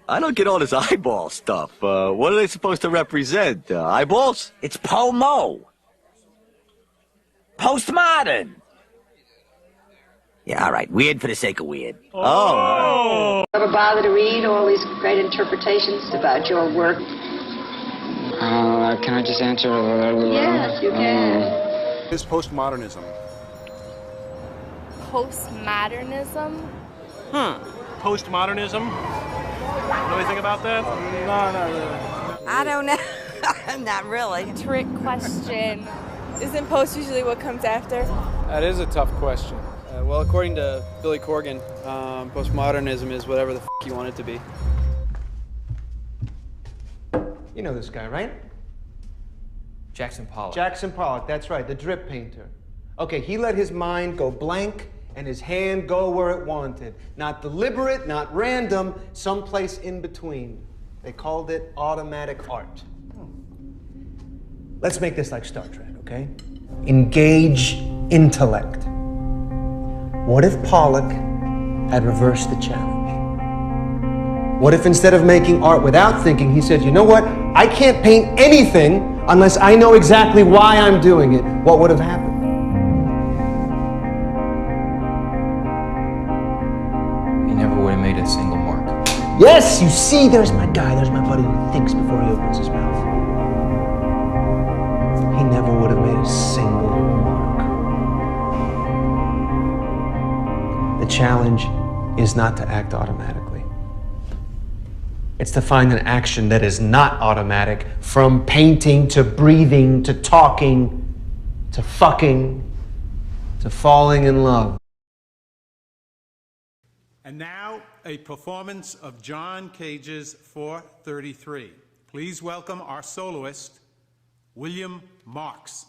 I don't get all this eyeball stuff. What are they supposed to represent? Eyeballs? It's Pomo. Postmodern. Yeah, all right. Weird for the sake of weird. Oh. Ever bother to read all these great interpretations about your work? Can I just answer? Yes, you can. Is postmodernism? Postmodernism? Postmodernism? Know anything about that? No, not really. I don't know. Not really. Trick question. Isn't post usually what comes after? That is a tough question. Well, according to Billy Corgan, postmodernism is whatever the f*** you want it to be. You know this guy, right? Jackson Pollock. Jackson Pollock, that's right, the drip painter. Okay, he let his mind go blank and his hand go where it wanted. Not deliberate, not random, someplace in between. They called it automatic art. Let's make this like Star Trek, okay? Engage intellect. What if Pollock had reversed the challenge? What if instead of making art without thinking, he said, you know what? I can't paint anything unless I know exactly why I'm doing it. What would have happened? He never would have made a single mark. Yes, you see, there's my guy, there's my buddy who thinks before he opens his mouth. He never would have made a single mark. The challenge is not to act automatically. It's to find an action that is not automatic, from painting to breathing to talking to fucking to falling in love. And now, a performance of John Cage's 433. Please welcome our soloist, William Marks.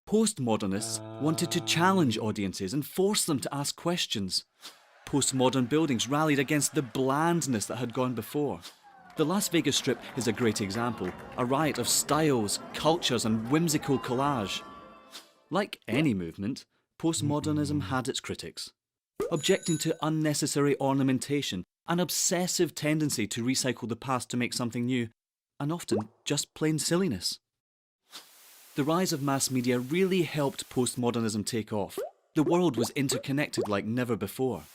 Postmodernists wanted to challenge audiences and force them to ask questions. Postmodern buildings rallied against the blandness that had gone before. The Las Vegas Strip is a great example, a riot of styles, cultures and whimsical collage. Like any movement, postmodernism had its critics, objecting to unnecessary ornamentation, an obsessive tendency to recycle the past to make something new, and often just plain silliness. The rise of mass media really helped postmodernism take off. The world was interconnected like never before.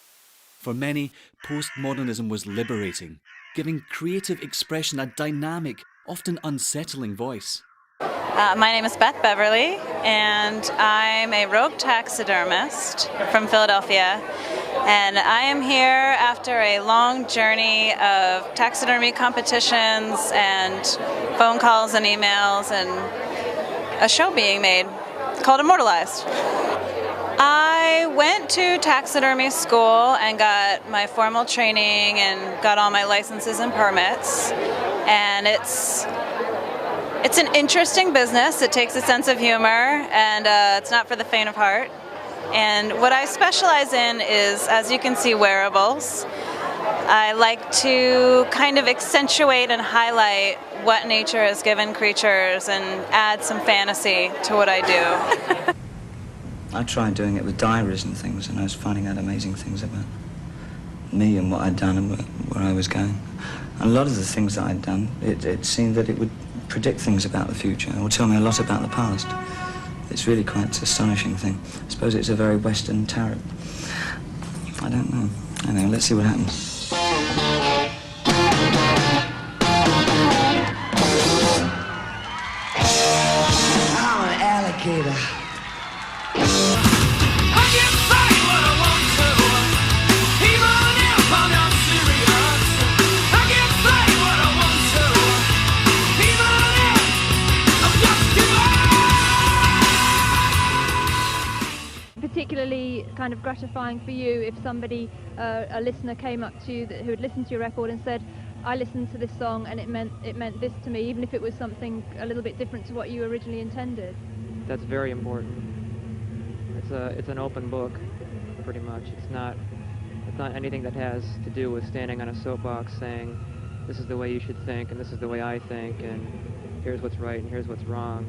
For many, postmodernism was liberating, giving creative expression a dynamic, often unsettling voice. My name is Beth Beverly, and I'm a rogue taxidermist from Philadelphia. And I am here after a long journey of taxidermy competitions and phone calls and emails and a show being made called Immortalized. I went to taxidermy school and got my formal training and got all my licenses and permits. And it's an interesting business. It takes a sense of humor, and it's not for the faint of heart. And what I specialize in is, as you can see, wearables. I like to kind of accentuate and highlight what nature has given creatures and add some fantasy to what I do. I tried doing it with diaries and things, and I was finding out amazing things about me and what I'd done and where I was going. And a lot of the things that I'd done, it seemed that it would predict things about the future or tell me a lot about the past. It's really quite an astonishing thing. I suppose it's a very Western tarot. I don't know. Anyway, let's see what happens. I'm an alligator. Particularly kind of gratifying for you if somebody, a listener came up to you who had listened to your record and said, I listened to this song and it meant this to me, even if it was something a little bit different to what you originally intended. That's very important. It's an open book, pretty much. It's not anything that has to do with standing on a soapbox saying, this is the way you should think, and this is the way I think, and here's what's right and here's what's wrong.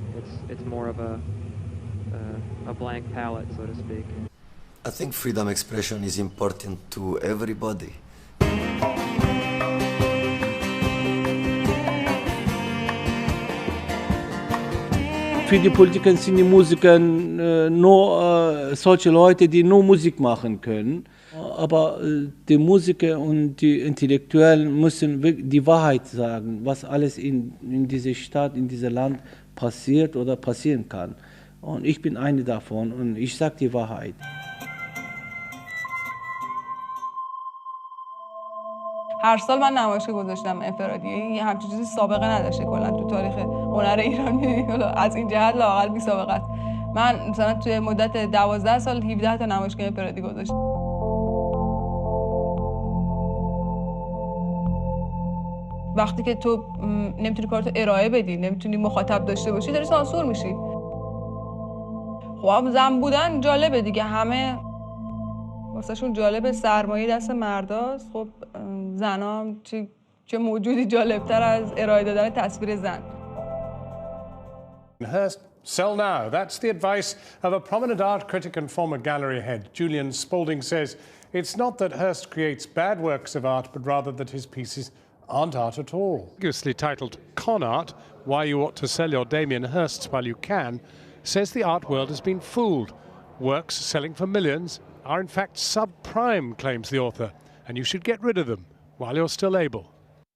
It's more of a blank palette, so to speak. I think freedom expression is important to everybody. Für die Politiker sind die Musiker nur solche Leute, die nur Musik machen können. Aber die Musiker und die Intellektuellen müssen die Wahrheit sagen, was alles in dieser Stadt, in diesem Land passiert oder passieren kann. Und ich bin eine davon und ich sage die Wahrheit. هر سال من نمایشگاه گذاشتم انفرادی. این همچین چیزی سابقه نداشته کلا تو تاریخ هنر ایران. از این جهت لااقل بی سابقه است. من مثلا توی مدت 12 سال 17 تا نمایشگاه انفرادی گذاشتم. وقتی که تو نمیتونی کارتو ارائه بدی، نمیتونی مخاطب داشته باشی، داری سانسور میشی. خب زن بودن جالبه دیگه، همه واسهشون جالبه، سرمایه دست مرداست. خب زنا هم چه موجودی جالبتر از ارائه دادن تصویر زن. Hearst, sell now. That's the advice of a prominent art critic and former gallery head. Julian Spalding says it's not that Hearst creates bad works of art, but rather that his pieces aren't art at all. Ambiguously titled Con Art, Why You Ought to Sell Your Damien Hirsts While You Can, says the art world has been fooled. Works selling for millions are in fact subprime, claims the author, and you should get rid of them while you're still able.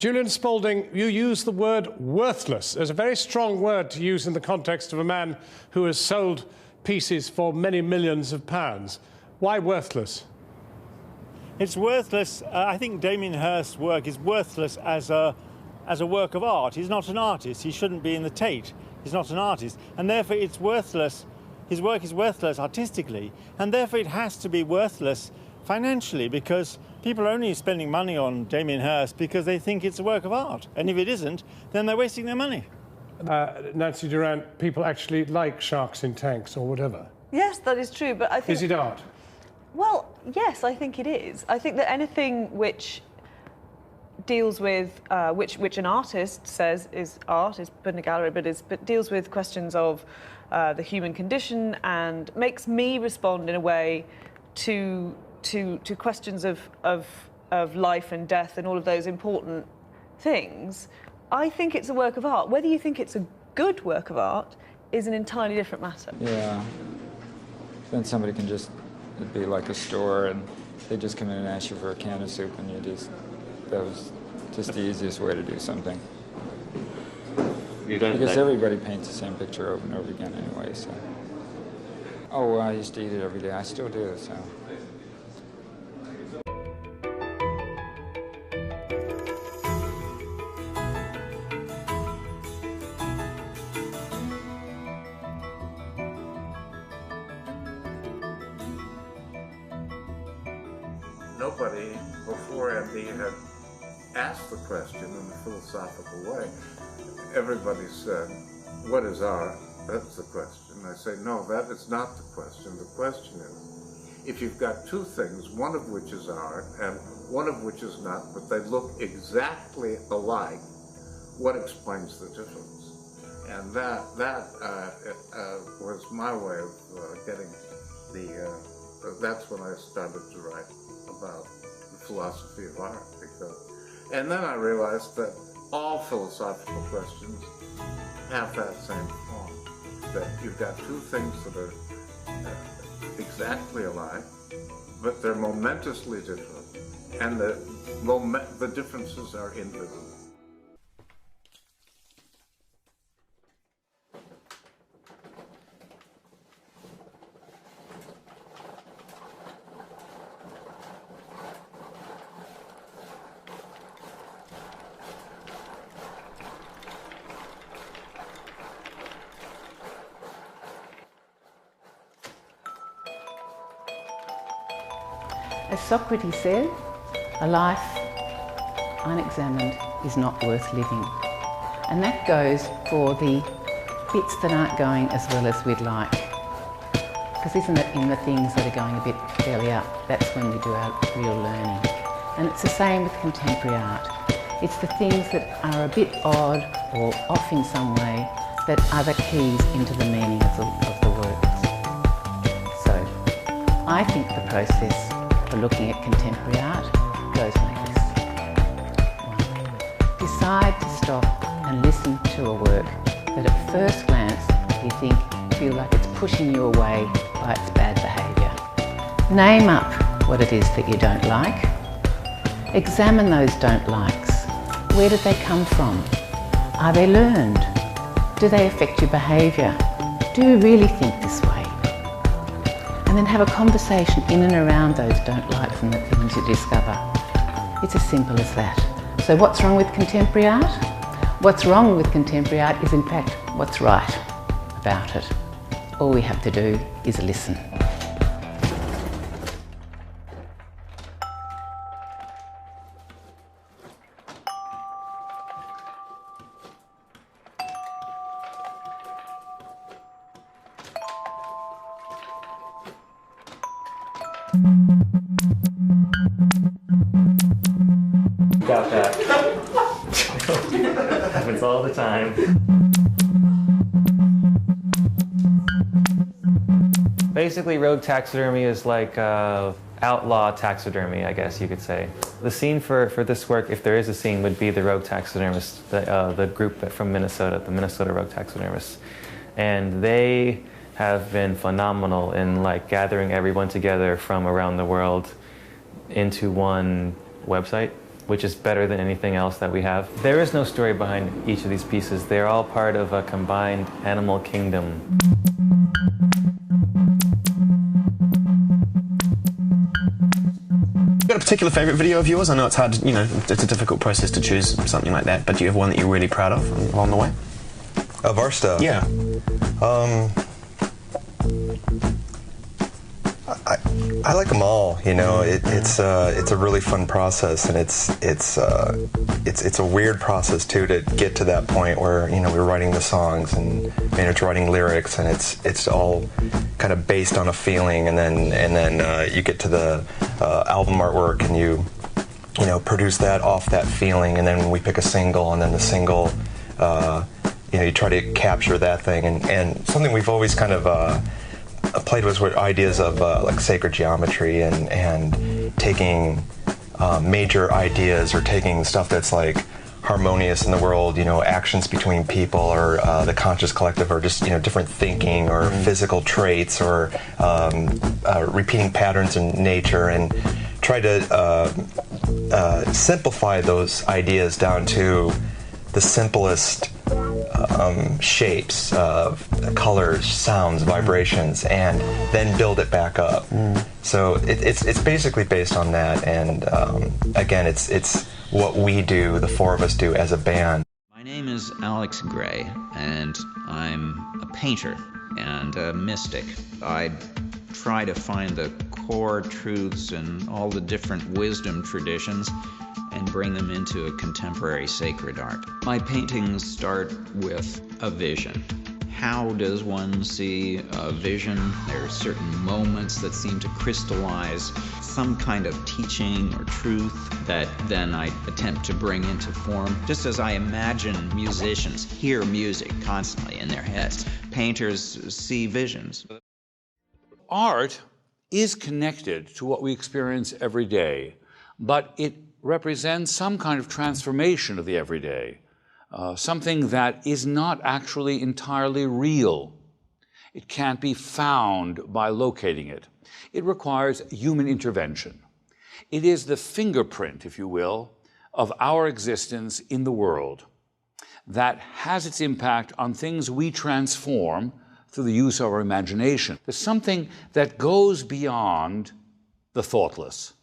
Julian Spalding, you use the word worthless as a very strong word to use in the context of a man who has sold pieces for many millions of pounds. Why worthless? It's worthless. I think Damien Hirst's work is worthless as a work of art. He's not an artist. He shouldn't be in the Tate. He's not an artist. And therefore it's worthless. His work is worthless artistically. And therefore it has to be worthless financially, because people are only spending money on Damien Hirst because they think it's a work of art. And if it isn't, then they're wasting their money. Nancy Durant, people actually like sharks in tanks or whatever. Yes, that is true, but I think... Is it art? Well, yes, I think it is. I think that anything which deals with, which an artist says is art, is put in a gallery, but deals with questions of the human condition and makes me respond in a way to questions of life and death and all of those important things, I think it's a work of art. Whether you think it's a good work of art is an entirely different matter. Yeah. Then somebody can just, it'd be like a store and they just come in and ask you for a can of soup and that was just the easiest way to do something. Because everybody paints the same picture over and over again anyway, so. Oh, I used to eat it every day. I still do, so. Nobody before MD had asked the question in a philosophical way. Everybody said, what is art? That's the question. I say, no, that is not the question. The question is, if you've got two things, one of which is art and one of which is not, but they look exactly alike, what explains the difference? And that was my way of getting that's when I started to write about the philosophy of art. And then I realized that all philosophical questions have that same form, that you've got two things that are exactly alike, but they're momentously different, and the differences are invisible. As Socrates said, a life unexamined is not worth living. And that goes for the bits that aren't going as well as we'd like. Because isn't it in the things that are going a bit belly up, that's when we do our real learning. And it's the same with contemporary art. It's the things that are a bit odd or off in some way that are the keys into the meaning of the works. So I think the process for looking at contemporary art goes like this. 1. Decide to stop and listen to a work that at first glance you feel like it's pushing you away by its bad behaviour. Name up what it is that you don't like. Examine those don't likes. Where did they come from? Are they learned? Do they affect your behaviour? Do you really think this way? And then have a conversation in and around those don't likes and the things you discover. It's as simple as that. So what's wrong with contemporary art? What's wrong with contemporary art is in fact what's right about it. All we have to do is listen. Got that. Happens all the time. Basically, rogue taxidermy is like outlaw taxidermy, I guess you could say. The scene for this work, if there is a scene, would be the rogue taxidermists, the group from Minnesota, the Minnesota Rogue Taxidermists. And they have been phenomenal in like gathering everyone together from around the world into one website, which is better than anything else that we have. There is no story behind each of these pieces. They're all part of a combined animal kingdom. Got a particular favorite video of yours? I know it's hard to, it's a difficult process to choose something like that, but do you have one that you're really proud of along the way? Of our stuff? Yeah. I like them all. It's a really fun process, and it's a weird process too to get to that point where we're writing the songs and Maynard's writing lyrics, and it's all kind of based on a feeling, and then you get to the album artwork and you produce that off that feeling, and then we pick a single, and then the single you try to capture that thing, and something we've always kind of played with ideas of like sacred geometry and taking major ideas or taking stuff that's like harmonious in the world, actions between people or the conscious collective or just different thinking or physical traits or repeating patterns in nature, and try to simplify those ideas down to the simplest shapes of colors, sounds, vibrations, and then build it back up. So it's basically based on that, and again, it's what we do, the four of us do as a band. My name is Alex Gray, and I'm a painter and a mystic. I try to find the core truths in all the different wisdom traditions and bring them into a contemporary sacred art. My paintings start with a vision. How does one see a vision? There are certain moments that seem to crystallize some kind of teaching or truth that then I attempt to bring into form. Just as I imagine musicians hear music constantly in their heads, painters see visions. Art is connected to what we experience every day, but it represents some kind of transformation of the everyday, something that is not actually entirely real. It can't be found by locating it. It requires human intervention. It is the fingerprint, if you will, of our existence in the world that has its impact on things we transform through the use of our imagination. There's something that goes beyond the thoughtless.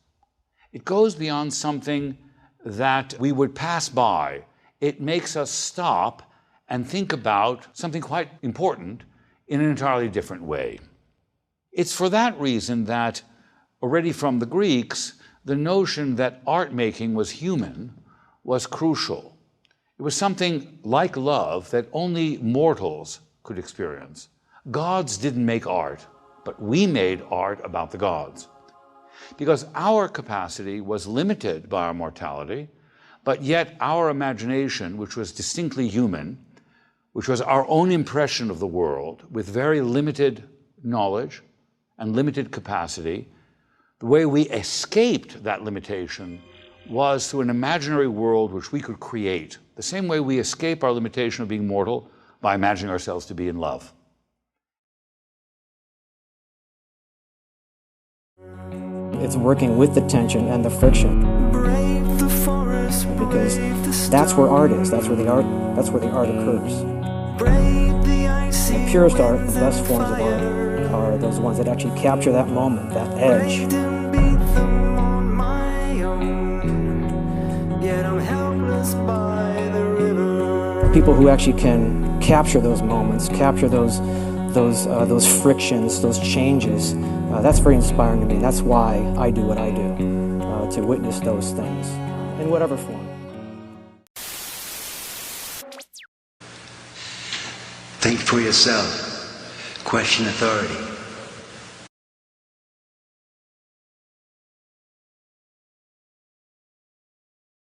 It goes beyond something that we would pass by. It makes us stop and think about something quite important in an entirely different way. It's for that reason that, already from the Greeks, the notion that art making was human was crucial. It was something like love that only mortals could experience. Gods didn't make art, but we made art about the gods. Because our capacity was limited by our mortality, but yet our imagination, which was distinctly human, which was our own impression of the world with very limited knowledge and limited capacity, the way we escaped that limitation was through an imaginary world which we could create, the same way we escape our limitation of being mortal by imagining ourselves to be in love. It's working with the tension and the friction, because that's where art is. That's where the art occurs. The purest art, the best forms of art, are those ones that actually capture that moment, that edge. People who actually can capture those moments, capture those frictions, those changes. That's very inspiring to me. That's why I do what I do, to witness those things in whatever form. Think for yourself. Question authority.